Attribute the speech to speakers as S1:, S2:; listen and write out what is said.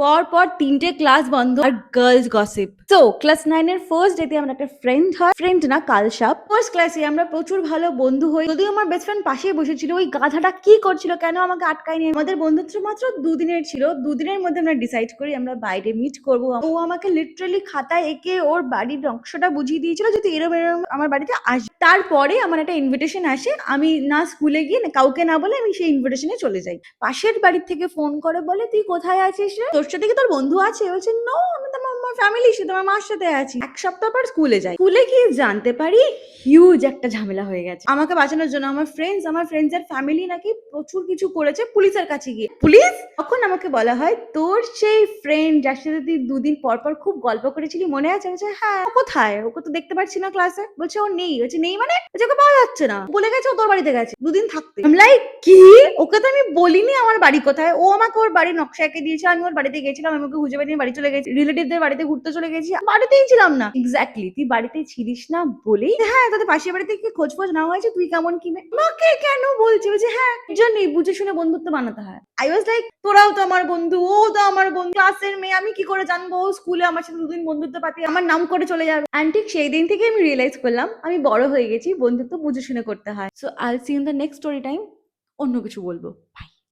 S1: পর পর 3টে ক্লাস বন্ধ আর গার্লস গসিপ। তো ক্লাস 9 এর ফার্স্ট ডেতে আমার একটা ফ্রেন্ড না কালসাপ। ফার্স্ট ক্লাসে আমরা প্রচুর ভালো বন্ধু হই। যদিও আমার বেস্ট ফ্রেন্ড পাশেই বসেছিল, ওই গাধাটা কি করছিল, কেন আমাকে আটকায়নি। আমাদের বন্ধুত্ব মাত্র 2 দিনের ছিল। 2 দিনের মধ্যে আমরা ডিসাইড করি আমরা বাইরে মিট করবো। ও আমাকে লিটারালি খাতায় এঁকে ওর বাড়ির নকশাটা বুঝিয়ে দিয়েছিল, যদি এরম এরম আমার বাড়িতে আসবে। তারপরে আমার একটা ইনভিটেশন আসে, আমি না স্কুলে গিয়ে কাউকে না বলে আমি সেই ইনভিটেশনে চলে যাই। পাশের বাড়ির থেকে ফোন করে বলে, তুই কোথায় আছিস রে, তোর সাথে কি তোর বন্ধু আছে? বলছে নো, আমি তো আমার ফ্যামিলির সাথে, আমার মার সাথে আছি। এক সপ্তাহ পর স্কুলে যাই। স্কুলে গিয়ে জানতে পারি হিউজ একটা ঝামেলা হয়ে গেছে। আমাকে বাঁচানোর জন্য আমার ফ্রেন্ডস এর ফ্যামিলি নাকি প্রচুর কিছু করেছে পুলিশের কাছে গিয়ে। পুলিশ তখন আমাকে বলা হয়, তোর সেই ফ্রেন্ড যার সাথে তুই 2 দিন পর পর খুব গল্প করেছিলি মনে আছে? বলছে হ্যাঁ। ও কোথায়? ওকে তো দেখতে পাচ্ছি না ক্লাসে। বলছে ও নেই। বলছে নেই মানে? বলছে ওকে পাওয়া যাচ্ছে না, বলে গেছে ও তোর বাড়িতে গেছে 2 দিন থাকতে। আমি লাইক কি? ওকে তো আমি বলিনি আমার বাড়ি কোথায়। ও আমাকে ওর বাড়ির নকশা এঁকে দিয়েছে, আমি ওর বাড়িতে গেছিলাম, আমি ওকে খুঁজে পাইনি, বাড়ি চলে গেছি, রিলেটিভদের বাড়িতে ঘুরতে চলে গেছি, বাড়িতেই ছিলাম না। এক্স্যাক্টলি, তুই বাড়িতে ছিলিস না বলেই হ্যাঁ তোদের পাশের বাড়িতে কি খোঁজ নেওয়া হয়েছে, তুই কেমন কি নে? আমাকে কেন বলছে? বলছে হ্যাঁ জন্যই বুঝে শুনে বন্ধুত্ব বানাতে হয়। আই ওয়াজ লাইক, তোরাও তো আমার বন্ধু, ও তো আমার বন্ধু, ক্লাসের মেয়ে, আমি কি করে জানবো ও স্কুলে আমার সাথে 2 দিন বন্ধুত্ব পাতি আমার নাম করে চলে যাবে। অ্যান্ড ঠিক সেই দিন থেকে আমি রিয়েলাইজ করলাম আমি বড় হয়ে গেছি, বন্ধুত্ব বুঝে শুনে করতে হয়। সো আইল C in the next story time. অন্য কিছু বলবো। বাই।